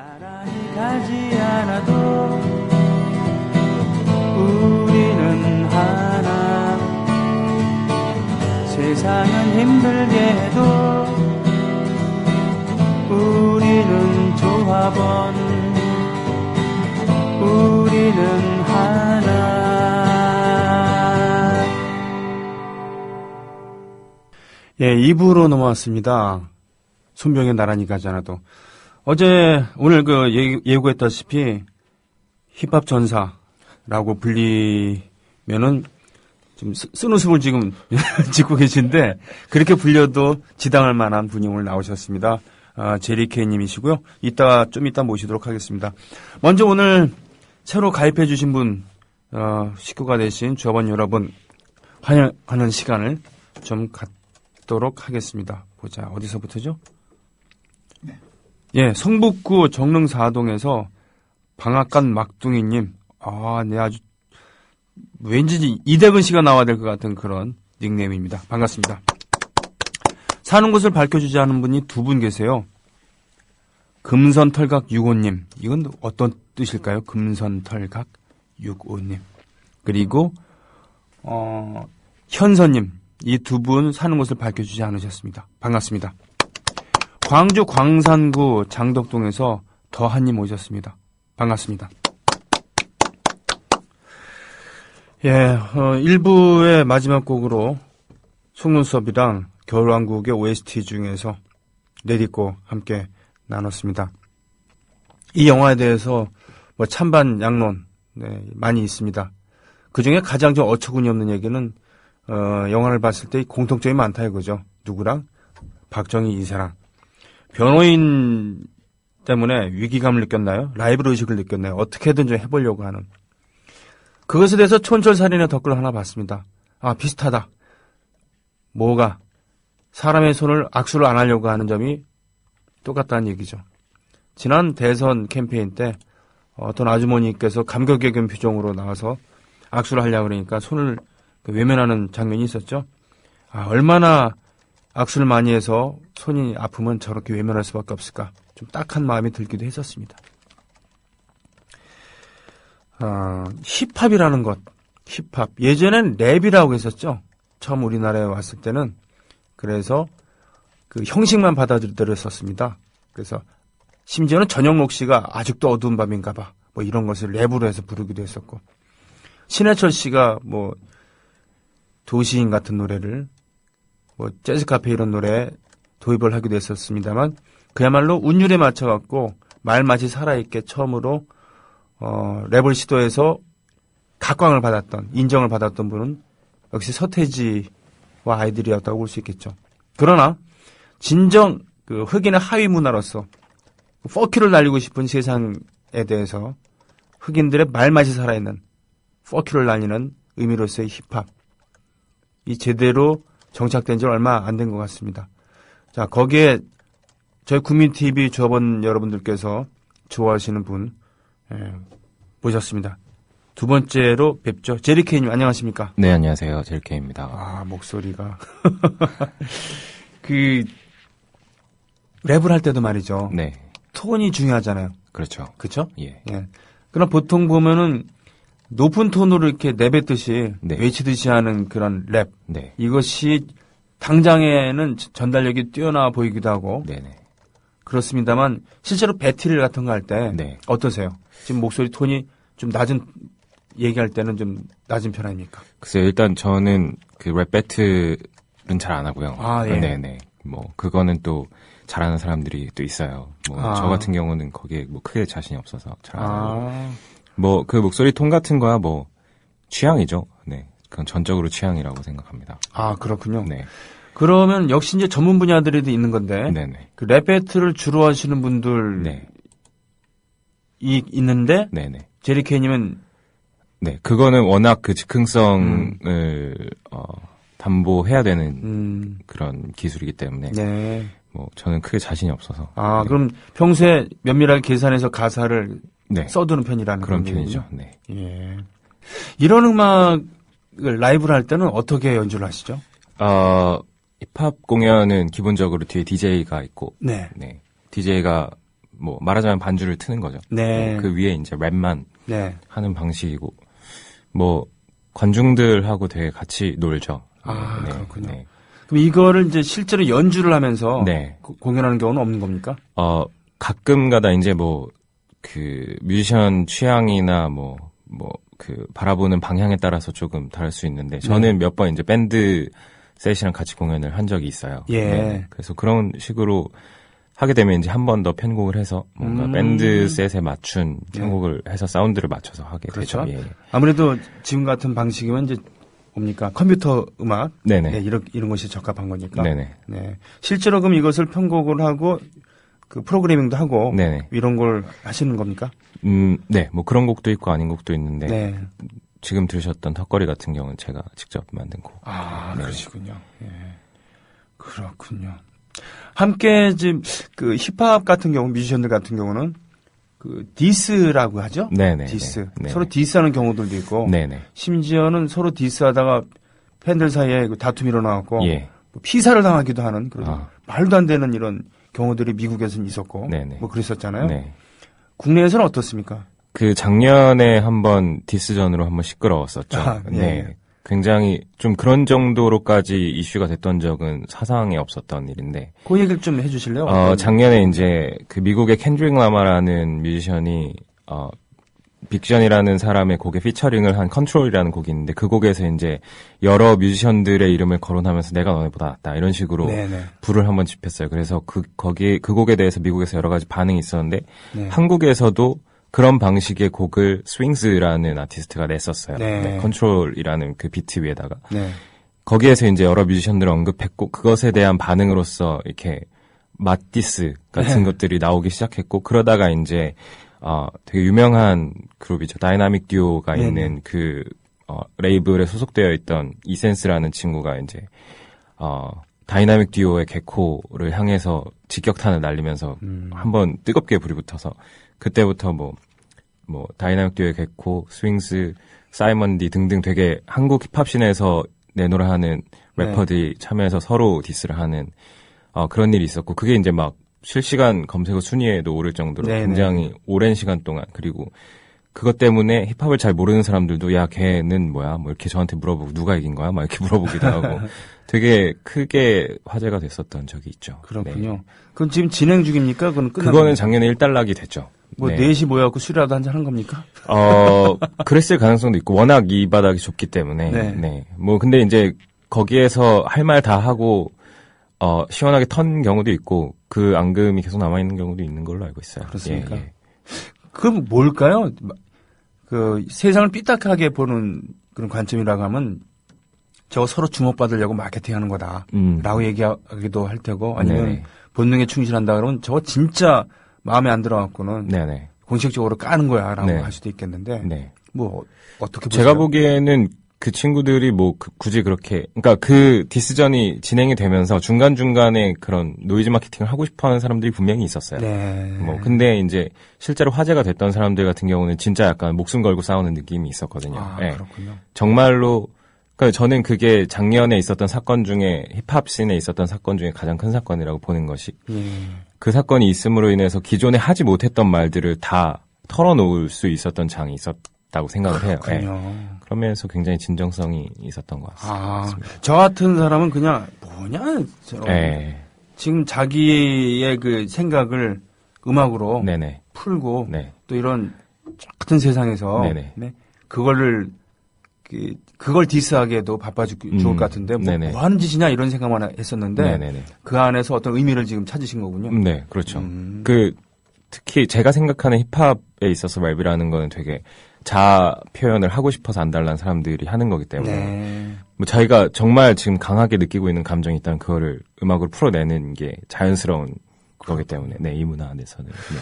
나란히 가지 않아도 우리는 하나. 세상은 힘들게 해도 우리는 조합원. 우리는 하나. 예, 2부로 넘어왔습니다. 손병의 나란히 가지 않아도. 오늘 예고했다시피 힙합 전사라고 불리면은 좀 쓴웃음을 지금 짓고 계신데 그렇게 불려도 지당할 만한 분이 오늘 나오셨습니다. 제리케이 님이시고요. 좀 이따 모시도록 하겠습니다. 먼저 오늘 새로 가입해 주신 분, 식구가 되신 조합원 여러분 환영하는 시간을 좀 갖도록 하겠습니다. 보자. 어디서부터죠? 네. 예, 성북구 정릉 4동에서 방앗간 막둥이님. 네, 아주 왠지 이대근 씨가 나와야 될 것 같은 그런 닉네임입니다. 반갑습니다. 사는 곳을 밝혀주지 않은 분이 두 분 계세요. 금선털각 6호님. 이건 어떤 뜻일까요? 금선털각 6호님. 그리고 현서님. 이 두 분 사는 곳을 밝혀주지 않으셨습니다. 반갑습니다. 광주 광산구 장덕동에서 더한님 오셨습니다. 반갑습니다. 예, 1부의 마지막 곡으로 속눈썹이랑 겨울왕국의 OST 중에서 레디고 함께 나눴습니다. 이 영화에 대해서 찬반 양론 많이 있습니다. 그 중에 가장 좀 어처구니 없는 얘기는 영화를 봤을 때 공통점이 많다 이거죠. 누구랑? 박정희 이사랑. 변호인 때문에 위기감을 느꼈나요? 라이벌 의식을 느꼈나요? 어떻게든 좀 해보려고 하는. 그것에 대해서 촌철살인의 댓글을 하나 봤습니다. 비슷하다. 뭐가? 사람의 손을 악수를 안 하려고 하는 점이 똑같다는 얘기죠. 지난 대선 캠페인 때 어떤 아주머니께서 감격적인 표정으로 나와서 악수를 하려고 그러니까 손을 외면하는 장면이 있었죠. 얼마나 악수를 많이 해서 손이 아프면 저렇게 외면할 수밖에 없을까. 좀 딱한 마음이 들기도 했었습니다. 힙합이라는 것. 힙합. 예전엔 랩이라고 했었죠. 처음 우리나라에 왔을 때는. 그래서 그 형식만 받아들였었습니다. 그래서 심지어는 전영록 씨가 아직도 어두운 밤인가 봐. 이런 것을 랩으로 해서 부르기도 했었고. 신해철 씨가 도시인 같은 노래를 재즈 카페 이런 노래에 도입을 하기도 했었습니다만 그야말로 운율에 맞춰갖고 말맛이 살아있게 처음으로 랩을 시도해서 각광을 받았던 인정을 받았던 분은 역시 서태지와 아이들이었다고 볼 수 있겠죠. 그러나 진정 흑인의 하위 문화로서 퍼큐를 날리고 싶은 세상에 대해서 흑인들의 말맛이 살아있는 퍼큐를 날리는 의미로서의 힙합 이 제대로 정착된 지 얼마 안 된 것 같습니다. 자, 거기에 저희 국민TV 조합원 여러분들께서 좋아하시는 분 모셨습니다. 두 번째로 뵙죠. 제리케이님 안녕하십니까? 네, 안녕하세요. 제리케이입니다. 목소리가 랩을 할 때도 말이죠. 네. 톤이 중요하잖아요. 그렇죠. 그렇죠? 예. 그러나 보통 보면은 높은 톤으로 이렇게 내뱉듯이 네. 외치듯이 하는 그런 랩. 네. 이것이 당장에는 전달력이 뛰어나 보이기도 하고. 네네. 그렇습니다만 실제로 배틀 같은 거 할 때 네. 어떠세요? 지금 목소리 톤이 좀 낮은 얘기할 때는 좀 낮은 편 아닙니까? 글쎄요. 일단 저는 랩 배틀은 잘 안 하고요. 예. 네네. 그거는 또 잘하는 사람들이 또 있어요. 저 같은 경우는 거기에 크게 자신이 없어서 잘 안 하고. 그 목소리 톤 같은 거야 취향이죠. 네. 그건 전적으로 취향이라고 생각합니다. 그렇군요. 네. 그러면 역시 이제 전문 분야들이 있는 건데. 네네. 랩 배틀을 주로 하시는 분들. 네. 있는데. 네네. 제리케이님은. 네. 그거는 워낙 즉흥성을, 담보해야 되는 그런 기술이기 때문에. 네. 저는 크게 자신이 없어서. 네. 그럼 평소에 면밀하게 계산해서 가사를 네. 써두는 편이라는 그런 편이죠. 네. 예. 이런 음악을 라이브를 할 때는 어떻게 연주를 하시죠? 힙합 공연은 기본적으로 뒤에 DJ가 있고. 네. 네. DJ가 뭐 말하자면 반주를 트는 거죠. 네. 그 위에 이제 랩만 네. 하는 방식이고 뭐 관중들하고 되게 같이 놀죠. 아, 네, 그렇군요. 네. 그럼 이거를 이제 실제로 연주를 하면서 네. 공연하는 경우는 없는 겁니까? 가끔가다 이제 뭐 그 뮤지션 취향이나 그 바라보는 방향에 따라서 조금 다를 수 있는데 저는 몇 번 이제 밴드 셋이랑 같이 공연을 한 적이 있어요. 예. 네. 그래서 그런 식으로 하게 되면 이제 한 번 더 편곡을 해서 뭔가 밴드 셋에 맞춘 편곡을 해서 사운드를 맞춰서 하게 그렇죠. 되죠. 예. 아무래도 지금 같은 방식이면 이제 뭡니까 컴퓨터 음악, 네네. 네, 이런 것이 적합한 거니까. 네네. 네. 실제로 그럼 이것을 편곡을 하고 그 프로그래밍도 하고 네네. 이런 걸 하시는 겁니까? 네. 뭐 그런 곡도 있고 아닌 곡도 있는데 네. 지금 들으셨던 턱걸이 같은 경우는 제가 직접 만든 곡. 아, 네. 그러시군요. 예. 그렇군요. 함께 지금 그 힙합 같은 경우 뮤지션들 같은 경우는 그 디스라고 하죠? 네네. 디스. 네. 서로 디스하는 경우들도 있고 네네. 심지어는 서로 디스하다가 팬들 사이에 그 다툼이 일어나고 예. 뭐 피살을 당하기도 하는 그런 아. 말도 안 되는 이런 경우들이 미국에서는 있었고 네네. 뭐 그랬었잖아요. 네. 국내에서는 어떻습니까? 그 작년에 한번 디스전으로 한번 시끄러웠었죠. 아, 예. 네. 굉장히 좀 그런 정도로까지 이슈가 됐던 적은 사상에 없었던 일인데. 그 얘기를 좀 해주실래요? 작년에 이제 그 미국의 켄드릭 라마라는 뮤지션이 빅션이라는 사람의 곡에 피처링을 한 컨트롤이라는 곡이 있는데 그 곡에서 이제 여러 뮤지션들의 이름을 거론하면서 내가 너네보다 낫다 이런 식으로 네네. 불을 한번 지폈어요. 그래서 그 곡에 대해서 미국에서 여러 가지 반응이 있었는데 네. 한국에서도 그런 방식의 곡을 스윙스라는 아티스트가 냈었어요. 네. 네, 컨트롤이라는 그 비트 위에다가 네. 거기에서 이제 여러 뮤지션들을 언급했고 그것에 대한 반응으로서 이렇게 맛디스 같은 네. 것들이 나오기 시작했고 그러다가 이제 되게 유명한 그룹이죠. 다이나믹 듀오가 네네. 있는 그 레이블에 소속되어 있던 이센스라는 친구가 이제 다이나믹 듀오의 개코를 향해서 직격탄을 날리면서 한번 뜨겁게 불이 붙어서 그때부터 뭐 다이나믹 듀오의 개코, 스윙스, 사이먼디 등등 되게 한국 힙합씬에서 내노라 하는 래퍼들이 참여해서 서로 디스를 하는 그런 일이 있었고 그게 이제 막 실시간 검색어 순위에도 오를 정도로 네네. 굉장히 오랜 시간 동안 그리고 그것 때문에 힙합을 잘 모르는 사람들도 야 걔는 뭐야 뭐 이렇게 저한테 물어보고 누가 이긴 거야 막 이렇게 물어보기도 하고 되게 크게 화제가 됐었던 적이 있죠. 그렇군요. 네. 그건 지금 진행 중입니까? 그거는 끝난 그거는 겁니까? 작년에 일단락이 됐죠. 뭐 네. 4시 모여갖고 술이라도 한잔 한 겁니까? 그랬을 가능성도 있고 워낙 이 바닥이 좁기 때문에 네. 네. 뭐 근데 이제 거기에서 할 말 다 하고 시원하게 턴 경우도 있고 그 앙금이 계속 남아 있는 경우도 있는 걸로 알고 있어요. 그렇습니까? 예. 그럼 뭘까요? 그 세상을 삐딱하게 보는 그런 관점이라고 하면 저거 서로 주목받으려고 마케팅하는 거다라고 얘기하기도 할 테고 아니면 네네. 본능에 충실한다 그러면 저거 진짜 마음에 안 들어갖고는 네네. 공식적으로 까는 거야라고 네. 할 수도 있겠는데 네. 뭐 어떻게 보세요? 제가 보기에는 그 친구들이 뭐 굳이 그렇게 그러니까 그 디스전이 진행이 되면서 중간중간에 그런 노이즈 마케팅을 하고 싶어 하는 사람들이 분명히 있었어요. 네. 뭐 근데 이제 실제로 화제가 됐던 사람들 같은 경우는 진짜 약간 목숨 걸고 싸우는 느낌이 있었거든요. 아, 네. 그렇군요. 정말로 그러니까 저는 그게 작년에 있었던 사건 중에 힙합 씬에 있었던 사건 중에 가장 큰 사건이라고 보는 것이 예. 그 사건이 있음으로 인해서 기존에 하지 못했던 말들을 다 털어놓을 수 있었던 장이 있었다고 생각을 해요. 네. 그렇군요. 그러면서 굉장히 진정성이 있었던 것 아, 같습니다. 저 같은 사람은 그냥 뭐냐 저런 네. 지금 자기의 그 생각을 음악으로 네네. 풀고 네. 또 이런 같은 세상에서 네네. 네, 그걸 디스하기에도 바빠지고 좋을 것 같은데 네네. 뭐 하는 짓이냐 이런 생각만 했었는데 네네네. 그 안에서 어떤 의미를 지금 찾으신 거군요. 네, 그렇죠. 특히 제가 생각하는 힙합에 있어서 랩이라는 거는 되게 자아 표현을 하고 싶어서 안달난 사람들이 하는 거기 때문에 네. 뭐 자기가 정말 지금 강하게 느끼고 있는 감정이 있다면 그거를 음악으로 풀어내는 게 자연스러운 거기 때문에 네, 이 문화 안에서는 네.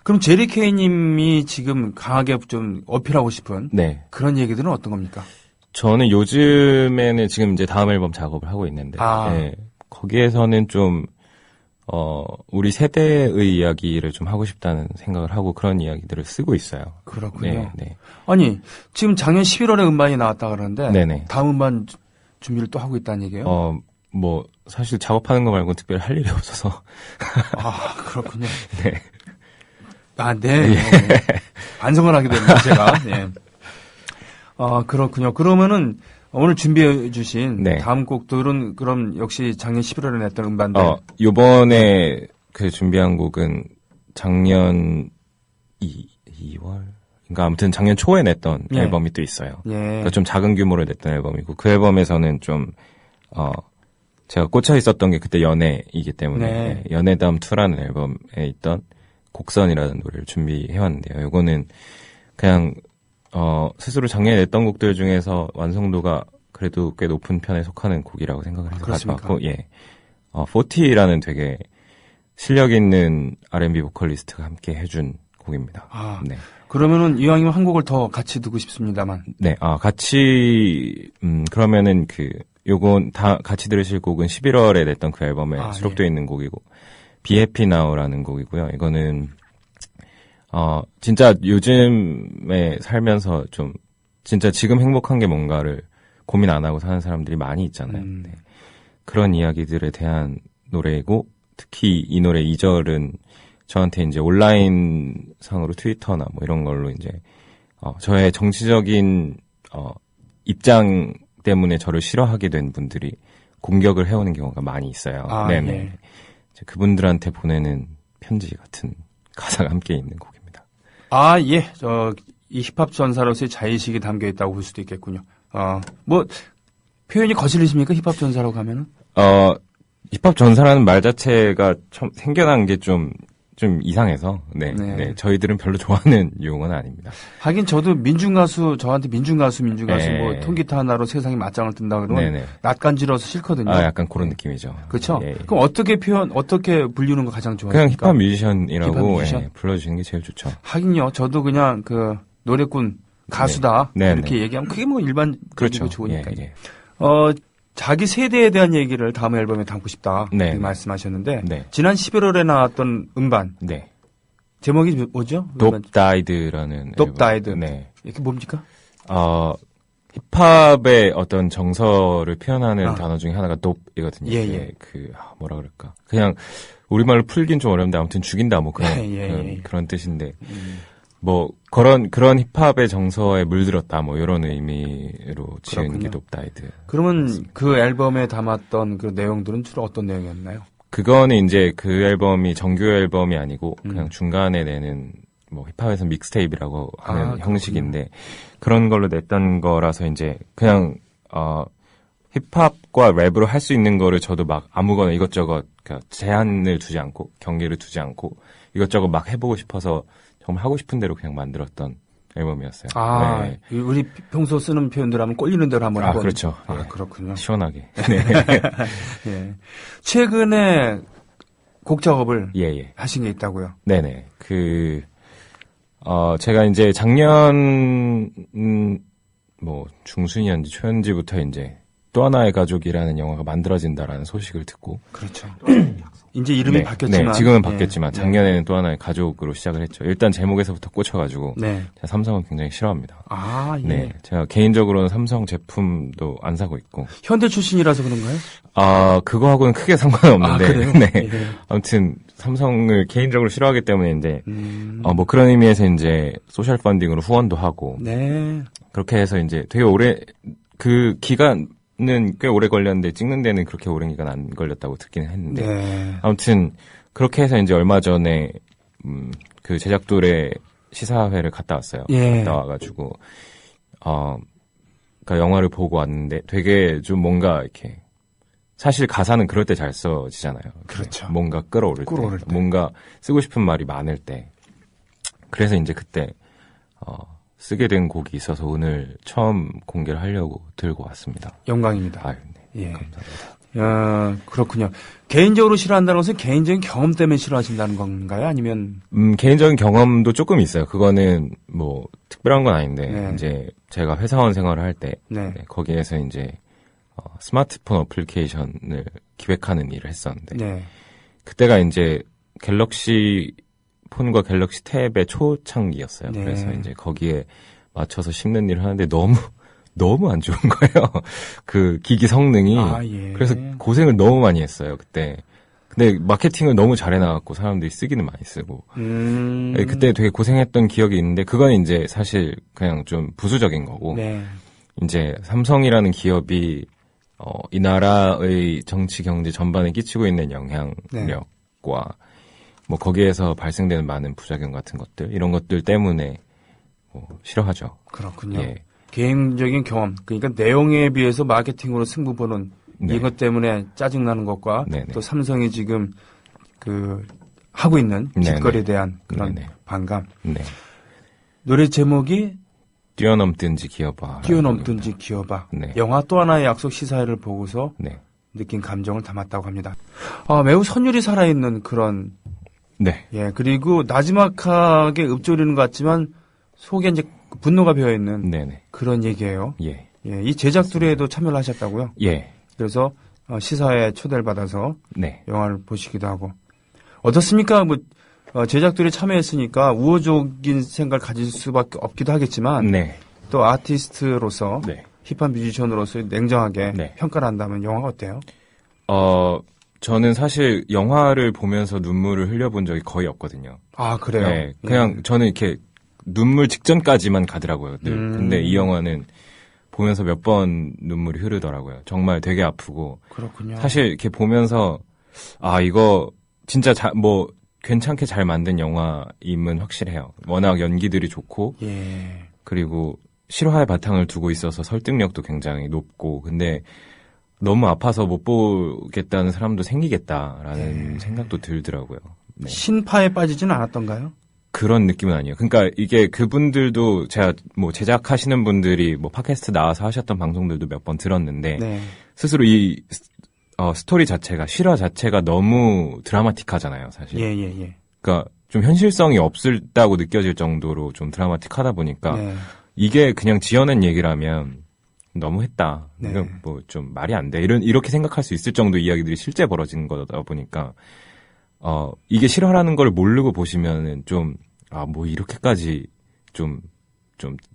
그럼 제리 케이님이 지금 강하게 좀 어필하고 싶은 네. 그런 얘기들은 어떤 겁니까? 저는 요즘에는 지금 이제 다음 앨범 작업을 하고 있는데 네, 거기에서는 좀 우리 세대의 이야기를 좀 하고 싶다는 생각을 하고 그런 이야기들을 쓰고 있어요. 그렇군요. 네, 네. 아니 지금 작년 11월에 음반이 나왔다 그러는데 네네. 다음 음반 준비를 또 하고 있다는 얘기예요? 뭐 사실 작업하는 거 말고 특별히 할 일이 없어서. 아, 그렇군요. 네. 아, 네. 예. 반성을 하게 됩니다, 제가. 예. 아, 그렇군요. 그러면은 오늘 준비해 주신 네. 다음 곡들은 그럼 역시 작년 11월에 냈던 음반들. 요번에 그 준비한 곡은 작년 2월? 그러니까 아무튼 작년 초에 냈던 예. 앨범이 또 있어요. 예. 그러니까 좀 작은 규모로 냈던 앨범이고 그 앨범에서는 좀 제가 꽂혀 있었던 게 그때 연애이기 때문에 네. 연애담 2라는 앨범에 있던 곡선이라는 노래를 준비해왔는데요. 이거는 그냥 스스로 작년에 냈던 곡들 중에서 완성도가 그래도 꽤 높은 편에 속하는 곡이라고 생각을 해서 가져왔고, 예. 40라는 되게 실력 있는 R&B 보컬리스트가 함께 해준 곡입니다. 아, 네. 그러면은 이왕이면 한 곡을 더 같이 듣고 싶습니다만. 네, 같이, 그러면은 요건 다 같이 들으실 곡은 11월에 냈던 그 앨범에 수록되어 있는 곡이고, Be Happy Now라는 곡이고요. 이거는, 진짜 요즘에 살면서 좀, 진짜 지금 행복한 게 뭔가를 고민 안 하고 사는 사람들이 많이 있잖아요. 네. 그런 이야기들에 대한 노래이고, 특히 이 노래 2절은 저한테 이제 온라인 상으로 트위터나 뭐 이런 걸로 이제, 저의 정치적인, 입장 때문에 저를 싫어하게 된 분들이 공격을 해오는 경우가 많이 있어요. 아, 네네. 예. 그분들한테 보내는 편지 같은 가사가 함께 있는 곡입니다. 아, 예. 이 힙합 전사로서의 자의식이 담겨 있다고 볼 수도 있겠군요. 뭐, 표현이 거슬리십니까? 힙합 전사라고 하면은? 힙합 전사라는 말 자체가 처음 생겨난 게 좀 이상해서, 네. 저희들은 별로 좋아하는 용어는 아닙니다. 하긴 저도 저한테 민중가수, 네. 뭐, 통기타 하나로 세상에 맞짱을 뜬다 그러면 네네. 낯간지러워서 싫거든요. 약간 그런 느낌이죠. 그렇죠? 예. 그럼 어떻게 부르는 거 가장 좋아하십니까? 그냥 힙합 뮤지션이라고 힙합 뮤지션? 예, 불러주시는 게 제일 좋죠. 하긴요. 저도 그냥 노래꾼, 가수다. 네. 이렇게 얘기하면 그게 뭐 일반적이고 그렇죠. 좋으니까. 예. 자기 세대에 대한 얘기를 다음 앨범에 담고 싶다. 네. 이렇게 말씀하셨는데 네. 지난 11월에 나왔던 음반 네. 제목이 뭐죠? Dope Died라는 Dope Died. 네. 이게 뭡니까? 힙합의 어떤 정서를 표현하는 단어 중에 하나가 dope이거든요. 예. 뭐라 그럴까? 그냥 우리말로 풀긴 좀 어려운데 아무튼 죽인다 뭐 예. 그런 뜻인데 뭐 그런 힙합의 정서에 물들었다 뭐 이런 의미로 지은 그렇군요. 게 Dope Died. 그러면 그 앨범에 담았던 그 내용들은 주로 어떤 내용이었나요? 그거는 이제 그 앨범이 정규 앨범이 아니고 그냥 중간에 내는 뭐 힙합에서 믹스테이프라고 하는 형식인데 그런 걸로 냈던 거라서 이제 그냥 힙합과 랩으로 할 수 있는 거를 저도 막 아무거나 이것저것 그러니까 제한을 두지 않고 경계를 두지 않고 이것저것 막 해보고 싶어서 정말 하고 싶은 대로 그냥 만들었던 앨범이었어요. 네. 우리 평소 쓰는 표현들 하면 꼴리는 대로 한번 해보는. 그렇죠. 예. 그렇군요. 시원하게. 예. 최근에 곡 작업을 예. 하신 게 있다고요? 네네. 제가 이제 작년, 뭐, 중순이었는지 초연지부터 이제 또 하나의 가족이라는 영화가 만들어진다라는 소식을 듣고. 그렇죠. 이제 이름이 바뀌었지만. 네, 지금은 바뀌었지만 작년에는 또 하나의 가족으로 시작을 했죠. 일단 제목에서부터 꽂혀가지고. 네. 제가 삼성은 굉장히 싫어합니다. 예. 네. 제가 개인적으로는 삼성 제품도 안 사고 있고. 현대 출신이라서 그런가요? 그거하고는 크게 상관없는데. 그래요? 네. 예. 아무튼 삼성을 개인적으로 싫어하기 때문에 이제 뭐 그런 의미에서 이제 소셜 펀딩으로 후원도 하고. 네. 그렇게 해서 이제 되게 오래 그 기간은 꽤 오래 걸렸는데 찍는 데는 그렇게 오랜 기간 안 걸렸다고 듣기는 했는데. 네. 아무튼 그렇게 해서 이제 얼마 전에 그 제작돌의 시사회를 갔다 왔어요. 예. 갔다 와가지고 그러니까 영화를 보고 왔는데 되게 좀 뭔가 이렇게 사실 가사는 그럴 때 잘 써지잖아요. 그렇죠. 뭔가 끌어오를 때, 뭔가 쓰고 싶은 말이 많을 때. 그래서 이제 그때 쓰게 된 곡이 있어서 오늘 처음 공개를 하려고 들고 왔습니다. 영광입니다. 네. 예. 감사합니다. 그렇군요. 개인적으로 싫어한다는 것은 개인적인 경험 때문에 싫어하신다는 건가요? 아니면? 개인적인 경험도 조금 있어요. 그거는 뭐 특별한 건 아닌데 네. 이제 제가 회사원 생활을 할 때 거기에서 이제 스마트폰 어플리케이션을 기획하는 일을 했었는데 그때가 이제 갤럭시 폰과 갤럭시 탭의 초창기였어요. 그래서 이제 거기에 맞춰서 씹는 일을 하는데 너무 안 좋은 거예요. 그 기기 성능이. 예. 그래서 고생을 너무 많이 했어요, 그때. 근데 마케팅을 너무 잘 해놔갖고 사람들이 쓰기는 많이 쓰고. 그때 되게 고생했던 기억이 있는데 그건 이제 사실 그냥 좀 부수적인 거고. 네. 이제 삼성이라는 기업이 이 나라의 정치 경제 전반에 끼치고 있는 영향력과 뭐 거기에서 발생되는 많은 부작용 같은 것들 이런 것들 때문에 싫어하죠. 그렇군요. 예. 개인적인 경험, 그러니까 내용에 비해서 마케팅으로 승부 보는 네. 이것 때문에 짜증나는 것과 네네. 또 삼성이 지금 하고 있는 짓거리에 네네. 대한 그런 네네. 반감. 네. 노래 제목이 뛰어넘든지 기어봐. 뛰어넘든지 기어봐. 네. 영화 또 하나의 약속 시사회를 보고서 네. 느낀 감정을 담았다고 합니다. 매우 선율이 살아있는 그런 네. 예, 그리고 나지막하게 읊조리는 것 같지만 속에 이제 분노가 배어있는 네네. 그런 얘기예요. 예. 예, 이 제작들에도 참여를 하셨다고요? 예. 그래서 시사회에 초대를 받아서 네. 영화를 보시기도 하고 어떻습니까? 제작들이 참여했으니까 우호적인 생각을 가질 수밖에 없기도 하겠지만 네. 또 아티스트로서 네. 힙합 뮤지션으로서 냉정하게 네. 평가를 한다면 영화가 어때요? 저는 사실 영화를 보면서 눈물을 흘려본 적이 거의 없거든요. 아, 그래요? 네. 그냥 저는 이렇게 눈물 직전까지만 가더라고요. 늘. 근데 이 영화는 보면서 몇 번 눈물이 흐르더라고요. 정말 되게 아프고. 그렇군요. 사실 이렇게 보면서 이거 진짜 괜찮게 잘 만든 영화임은 확실해요. 워낙 연기들이 좋고 예. 그리고 실화의 바탕을 두고 있어서 설득력도 굉장히 높고 근데 너무 아파서 못 보겠다는 사람도 생기겠다라는 생각도 들더라고요. 네. 신파에 빠지지는 않았던가요? 그런 느낌은 아니에요. 그러니까 이게 그분들도 제가 제작하시는 분들이 팟캐스트 나와서 하셨던 방송들도 몇 번 들었는데 네. 스스로 이 스토리 자체가 실화 자체가 너무 드라마틱하잖아요, 사실. 예. 그러니까 좀 현실성이 없다고 느껴질 정도로 좀 드라마틱하다 보니까 네. 이게 그냥 지어낸 얘기라면 너무했다. 네. 이건 좀 말이 안 돼. 이렇게 생각할 수 있을 정도 이야기들이 실제 벌어지는 거다 보니까 이게 실화라는 걸 모르고 보시면은 이렇게까지 좀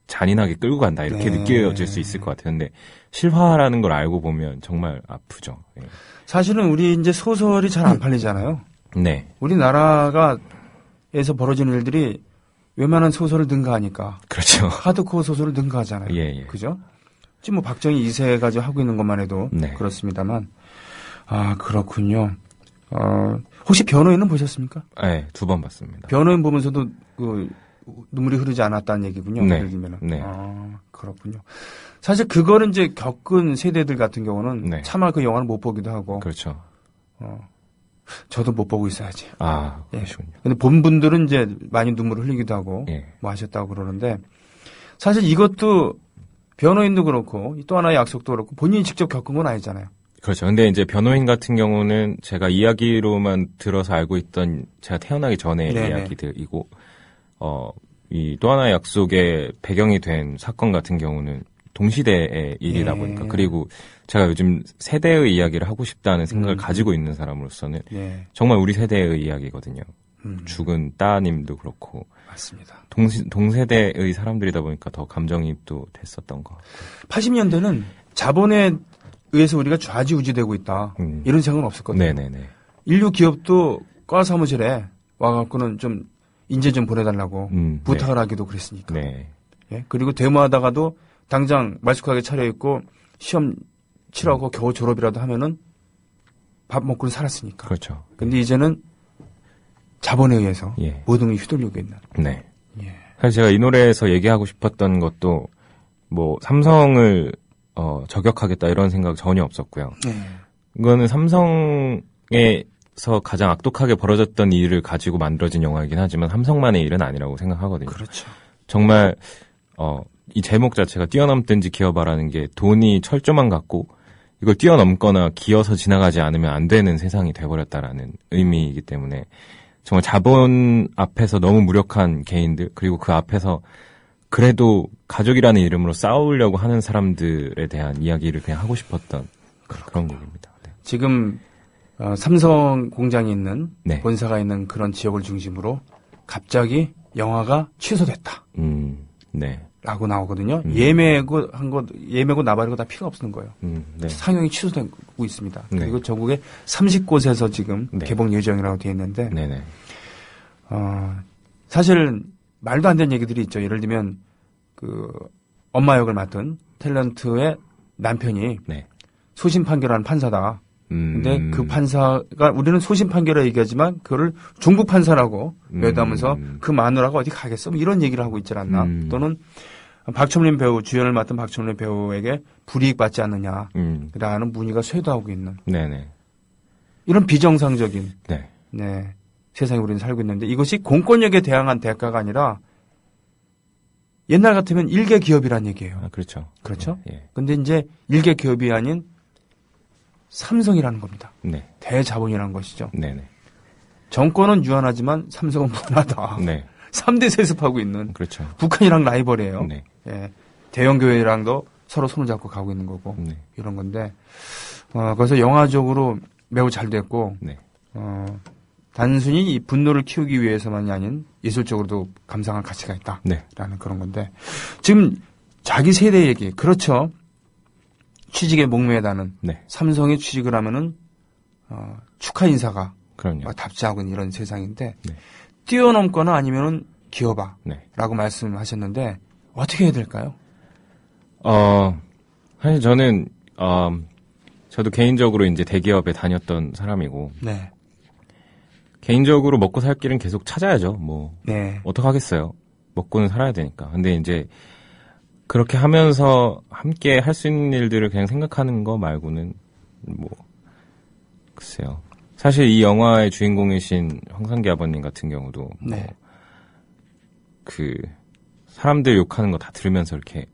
잔인하게 끌고 간다. 이렇게 네. 느껴질 수 있을 것 같아요. 근데 실화라는 걸 알고 보면 정말 아프죠. 예. 사실은 우리 이제 소설이 잘 안 팔리잖아요. 네. 우리나라에서 벌어지는 일들이 웬만한 소설을 능가하니까. 그렇죠. 하드코어 소설을 능가하잖아요. 예. 그죠? 지금 박정희 2세 가지고 하고 있는 것만 해도 네. 그렇습니다만. 그렇군요. 혹시 변호인은 보셨습니까? 네, 2번 봤습니다. 변호인 보면서도 눈물이 흐르지 않았다는 얘기군요. 네. 예를 들면은. 네. 그렇군요. 사실 그거를 이제 겪은 세대들 같은 경우는 네. 차마 그 영화를 못 보기도 하고. 그렇죠. 저도 못 보고 있어야지. 그러시군요. 근데 본 분들은 이제 많이 눈물을 흘리기도 하고 예. 하셨다고 그러는데 사실 이것도 변호인도 그렇고 또 하나의 약속도 그렇고 본인이 직접 겪은 건 아니잖아요. 그렇죠. 근데 이제 변호인 같은 경우는 제가 이야기로만 들어서 알고 있던 제가 태어나기 전에 네네. 이야기들이고 이 또 하나의 약속의 배경이 된 사건 같은 경우는 동시대의 일이다 예. 보니까 그리고 제가 요즘 세대의 이야기를 하고 싶다는 생각을 가지고 있는 사람으로서는 예. 정말 우리 세대의 이야기거든요. 죽은 따님도 그렇고 맞습니다. 동세대의 사람들이다 보니까 더 감정이입도 됐었던 것 같고. 80년대는 자본에 의해서 우리가 좌지우지되고 있다. 이런 생각은 없었거든요. 네네네. 인류 기업도 과 사무실에 와갖고는 좀 인재 좀 보내달라고 부탁을 네. 하기도 그랬으니까. 네. 예? 그리고 데모하다가도 당장 말쑥하게 차려입고 시험 치라고 겨우 졸업이라도 하면은 밥 먹고는 살았으니까. 그렇죠. 근데 이제는 자본에 의해서 예. 모든 게 휘둘리고 있는. 네. 예. 사실 제가 이 노래에서 얘기하고 싶었던 것도 삼성을 저격하겠다 이런 생각 전혀 없었고요. 이거는 삼성에서 가장 악독하게 벌어졌던 일을 가지고 만들어진 영화이긴 하지만 삼성만의 일은 아니라고 생각하거든요. 그렇죠. 정말 이 제목 자체가 뛰어넘든지 기어봐라는 게 돈이 철조만 갖고 이걸 뛰어넘거나 기어서 지나가지 않으면 안 되는 세상이 돼버렸다라는 의미이기 때문에 정말 자본 앞에서 너무 무력한 개인들 그리고 그 앞에서 그래도 가족이라는 이름으로 싸우려고 하는 사람들에 대한 이야기를 그냥 하고 싶었던 그런 곡입니다. 네. 지금 삼성 공장이 있는 네. 본사가 있는 그런 지역을 중심으로 갑자기 영화가 취소됐다. 네. 라고 나오거든요. 예매고 나발이고 다 필요 없는 거예요. 네. 상영이 취소되고 있습니다. 네. 그리고 전국에 30곳에서 지금 네. 개봉 예정이라고 되어 있는데, 네네. 사실 말도 안 되는 얘기들이 있죠. 예를 들면 그 엄마 역을 맡은 탤런트의 남편이 네. 소심 판결하는 판사다. 근데 그 판사가 우리는 소심 판결을 얘기하지만 그거를 중국 판사라고 외도하면서 그 마누라가 어디 가겠어? 뭐 이런 얘기를 하고 있지 않나? 또는 박첨린 배우 주연을 맡은 박첨린 배우에게 불이익 받지 않느냐라는 문의가 쇄도하고 있는 네네. 이런 비정상적인 네. 네, 세상에 우리는 살고 있는데 이것이 공권력에 대항한 대가가 아니라 옛날 같으면 일개 기업이란 얘기예요. 아, 그렇죠. 그렇죠? 예. 근데 이제 일개 기업이 아닌 삼성이라는 겁니다. 네. 대자본이라는 것이죠. 네네. 정권은 유한하지만 삼성은 무한하다. 네. 3대 세습하고 있는 그렇죠. 북한이랑 라이벌이에요. 네. 예, 대형 교회랑도 서로 손을 잡고 가고 있는 거고 네. 이런 건데 그래서 영화적으로 매우 잘 됐고 네. 단순히 이 분노를 키우기 위해서만이 아닌 예술적으로도 감상할 가치가 있다라는 네. 그런 건데 지금 자기 세대 얘기 그렇죠. 취직에 목매다는 네. 삼성에 취직을 하면은 축하 인사가 그럼요. 답지하고 있는 이런 세상인데 네. 뛰어넘거나 아니면은 기어봐라고 네. 말씀하셨는데 어떻게 해야 될까요? 사실 저는 저도 개인적으로 이제 대기업에 다녔던 사람이고 네. 개인적으로 먹고 살 길은 계속 찾아야죠. 뭐 네. 어떡하겠어요. 먹고는 살아야 되니까. 근데 이제 그렇게 하면서 함께 할 수 있는 일들을 그냥 생각하는 거 말고는 뭐 글쎄요. 사실 이 영화의 주인공이신 황상기 아버님 같은 경우도 네. 그 사람들 욕하는 거 다 들으면서 이렇게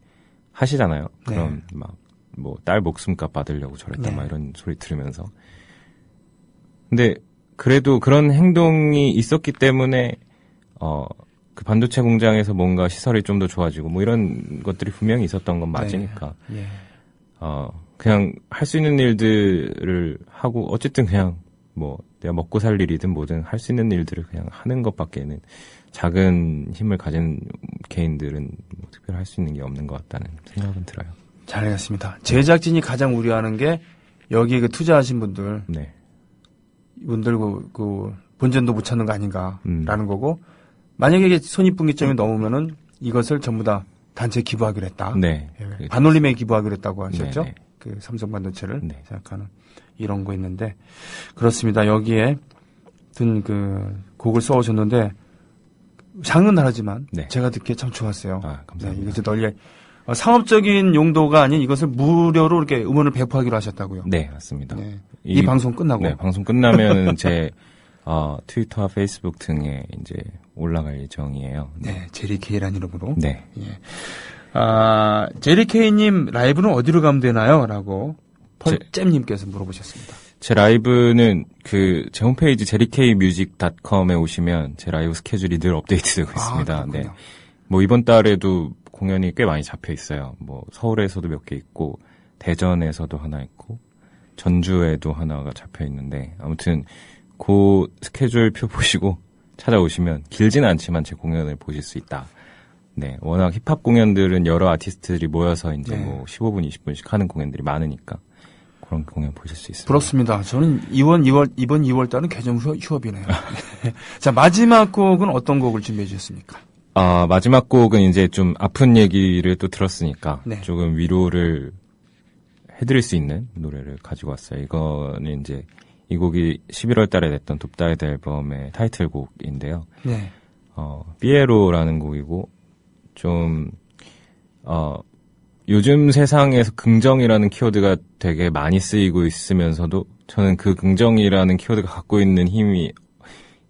하시잖아요. 네. 그럼 막 뭐 딸 목숨값 받으려고 저랬다 네. 막 이런 소리 들으면서. 근데 그래도 그런 행동이 있었기 때문에 그 반도체 공장에서 뭔가 시설이 좀 더 좋아지고 뭐 이런 것들이 분명히 있었던 건 맞으니까. 네. 예. 그냥 할 수 있는 일들을 하고 어쨌든 그냥 뭐 내가 먹고 살 일이든 뭐든 할 수 있는 일들을 그냥 하는 것밖에는 작은 힘을 가진 개인들은 뭐 특별히 할 수 있는 게 없는 것 같다는 생각은 들어요. 잘 알겠습니다. 제작진이 가장 우려하는 게 여기에 그 투자하신 분들 네. 이분들 그 본전도 못 찾는 거 아닌가라는 거고 만약에 이게 손익분기점이 넘으면은 이것을 전부 다 단체 기부하기로 했다. 네. 예. 반올림에 기부하기로 했다고 하셨죠. 네. 그 삼성 반도체를 네. 생각하는 이런 거 있는데 그렇습니다. 여기에 든 그 곡을 써오셨는데 장르는 다르지만 네. 제가 듣기에 참 좋았어요. 감사합니다. 네, 이것을 널리 상업적인 용도가 아닌 이것을 무료로 이렇게 음원을 배포하기로 하셨다고요. 네, 맞습니다. 네. 이 방송 끝나고. 네, 방송 끝나면 제 트위터와 페이스북 등에 이제 올라갈 예정이에요. 네, 제리 K라는 이름으로. 네. 예. 제리 K님 라이브는 어디로 가면 되나요? 라고 펄잼님께서 물어보셨습니다. 제 라이브는 제 홈페이지 jerikmusic.com에 오시면 제 라이브 스케줄이 늘 업데이트되고 있습니다. 네. 뭐 이번 달에도 공연이 꽤 많이 잡혀 있어요. 뭐 서울에서도 몇 개 있고 대전에서도 하나 있고 전주에도 하나가 잡혀 있는데 아무튼 그 스케줄표 보시고 찾아오시면 길지는 않지만 제 공연을 보실 수 있다. 네, 워낙 힙합 공연들은 여러 아티스트들이 모여서 이제 네. 뭐 15분, 20분씩 하는 공연들이 많으니까 그런 공연 보실 수 있습니다. 부럽습니다. 저는 이번 2월 달은 개정 휴업이네요. 자, 마지막 곡은 어떤 곡을 준비해 주셨습니까? 마지막 곡은 이제 좀 아픈 얘기를 또 들었으니까 네. 조금 위로를 해드릴 수 있는 노래를 가지고 왔어요. 이거는 이제 이 곡이 11월 달에 냈던 돕다이드 앨범의 타이틀곡인데요. 네. 삐에로라는 곡이고 좀 요즘 세상에서 긍정이라는 키워드가 되게 많이 쓰이고 있으면서도 저는 그 긍정이라는 키워드가 갖고 있는 힘이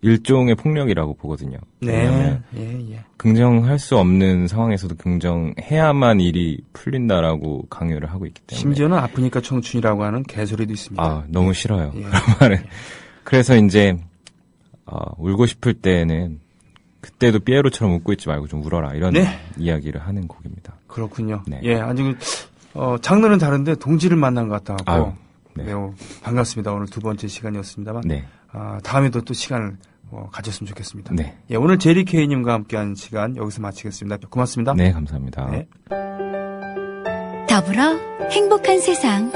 일종의 폭력이라고 보거든요. 네. 왜냐하면 예. 긍정할 수 없는 상황에서도 긍정해야만 일이 풀린다라고 강요를 하고 있기 때문에. 심지어는 아프니까 청춘이라고 하는 개소리도 있습니다. 너무 싫어요. 예. 그런 말은. 그래서 이제 울고 싶을 때는 그때도 삐에로처럼 웃고 있지 말고 좀 울어라 이런 네. 이야기를 하는 곡입니다. 그렇군요. 네. 예, 아주 장르는 다른데 동지를 만난 것 같아서 네. 매우 반갑습니다. 오늘 두 번째 시간이었습니다만 네. 다음에도 또 시간을 가졌으면 좋겠습니다. 네. 예, 오늘 제리 케이님과 함께한 시간 여기서 마치겠습니다. 고맙습니다. 네, 감사합니다. 네. 더불어 행복한 세상.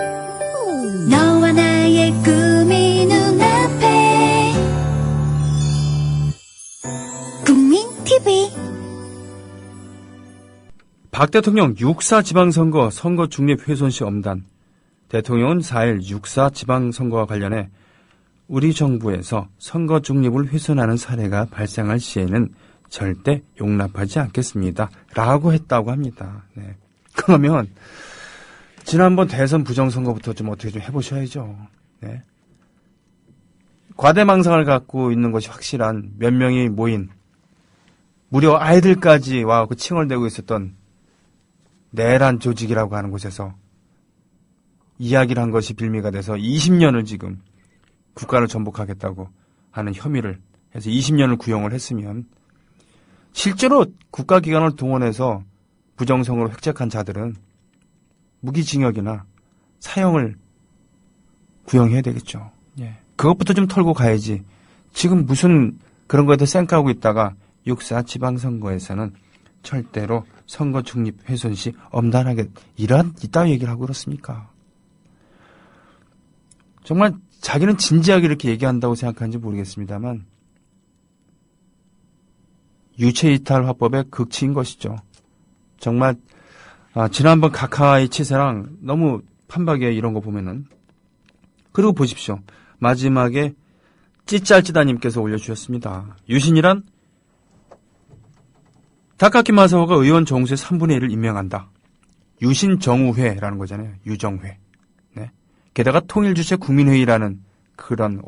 너와 나의 꿈이 눈앞에. 국민 TV. 박 대통령 6.4 지방선거 선거 중립 훼손 시 엄단. 대통령은 4일 6.4 지방선거와 관련해 우리 정부에서 선거 중립을 훼손하는 사례가 발생할 시에는 절대 용납하지 않겠습니다. 라고 했다고 합니다. 네. 그러면 지난번 대선 부정선거부터 좀 어떻게 좀 해보셔야죠. 네. 과대망상을 갖고 있는 것이 확실한 몇 명이 모인 무려 아이들까지 와서 칭얼 대고 있었던 내란 조직이라고 하는 곳에서 이야기를 한 것이 빌미가 돼서 20년을 지금 국가를 전복하겠다고 하는 혐의를 해서 20년을 구형을 했으면 실제로 국가기관을 동원해서 부정선거로 획책한 자들은 무기징역이나 사형을 구형해야 되겠죠. 예. 그것부터 좀 털고 가야지. 지금 무슨 그런 거에도 쌩까고 있다가 6.4 지방선거에서는 절대로 선거 중립 훼손 시 엄단하게 이따위 얘기를 하고 그렇습니까? 정말 자기는 진지하게 이렇게 얘기한다고 생각하는지 모르겠습니다만 유체이탈 화법의 극치인 것이죠. 정말 지난번 각하의 치사랑 너무 판박이에요. 이런 거 보면은. 그리고 보십시오. 마지막에 찌짤찌다님께서 올려주셨습니다. 유신이란 다카키 마사오가 의원 정수의 3분의 1을 임명한다. 유신정우회라는 거잖아요. 유정회. 네. 게다가 통일주체 국민회의라는 그런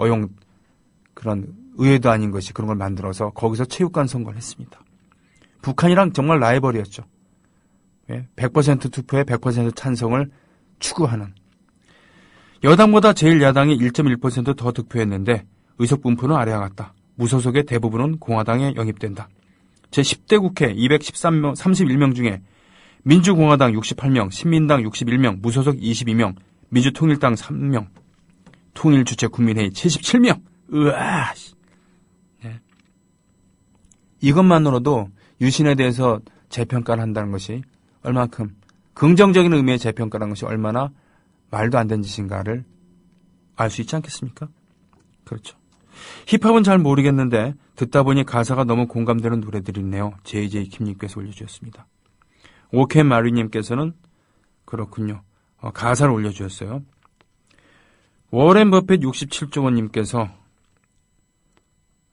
그런 의회도 아닌 것이 그런 걸 만들어서 거기서 체육관 선거를 했습니다. 북한이랑 정말 라이벌이었죠. 100% 투표에 100% 찬성을 추구하는. 여당보다 제1야당이 1.1% 더 득표했는데 의석 분포는 아래와 같다. 무소속의 대부분은 공화당에 영입된다. 제10대 국회 31명 중에 민주공화당 68명, 신민당 61명, 무소속 22명, 민주통일당 3명, 통일주체 국민회의 77명. 으아! 네. 이것만으로도 유신에 대해서 재평가를 한다는 것이 얼만큼 긍정적인 의미의 재평가라는 것이 얼마나 말도 안 되는 짓인가를 알 수 있지 않겠습니까? 그렇죠. 힙합은 잘 모르겠는데 듣다 보니 가사가 너무 공감되는 노래들이 있네요. JJ 킴님께서 올려주셨습니다. 오케 마리님께서는 그렇군요. 가사를 올려주셨어요. 워렌 버핏 67조 원님께서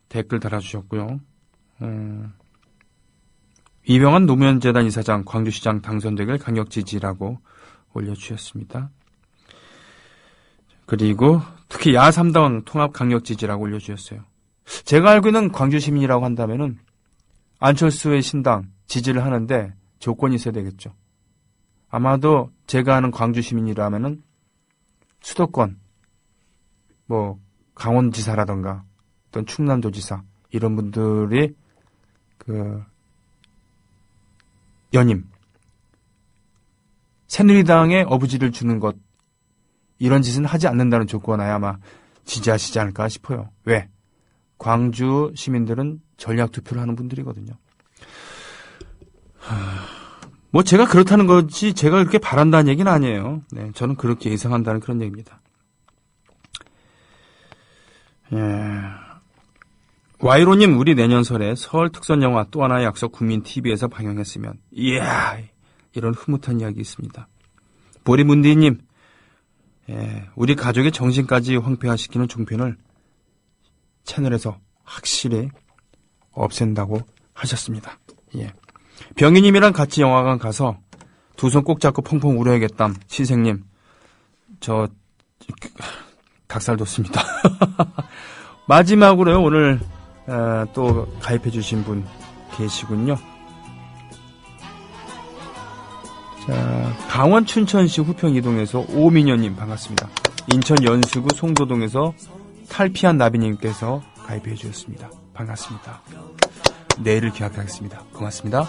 댓글 달아주셨고요. 이병환 노무현재단 이사장 광주시장 당선되길 강력 지지라고 올려주셨습니다. 그리고 특히 야3당 통합 강력 지지라고 올려주셨어요. 제가 알고 있는 광주 시민이라고 한다면은 안철수의 신당 지지를 하는데 조건이 있어야 되겠죠. 아마도 제가 아는 광주 시민이라면은 수도권, 강원지사라던가 어떤 충남도지사 이런 분들이 연임, 새누리당에 어부지를 주는 것 이런 짓은 하지 않는다는 조건하에 아마 지지하시지 않을까 싶어요. 왜? 광주 시민들은 전략 투표를 하는 분들이거든요. 제가 그렇다는 거지 제가 그렇게 바란다는 얘기는 아니에요. 네, 저는 그렇게 예상한다는 그런 얘기입니다. 와이로님, 우리 내년 설에 서울 특선 영화 또 하나의 약속 국민 TV에서 방영했으면 이야 이런 흐뭇한 이야기 있습니다. 보리문디님, 우리 가족의 정신까지 황폐화시키는 종편을 채널에서 확실히 없앤다고 하셨습니다. 예. 병희님이랑 같이 영화관 가서 두 손 꼭 잡고 펑펑 울어야겠담. 시생님, 저 닭살 돋습니다. 마지막으로요, 오늘 또 가입해 주신 분 계시군요. 자, 강원 춘천시 후평 이동에서 오민현님 반갑습니다. 인천 연수구 송도동에서 탈피한 나비님께서 가입해 주셨습니다. 반갑습니다. 내일을 기약하겠습니다. 고맙습니다.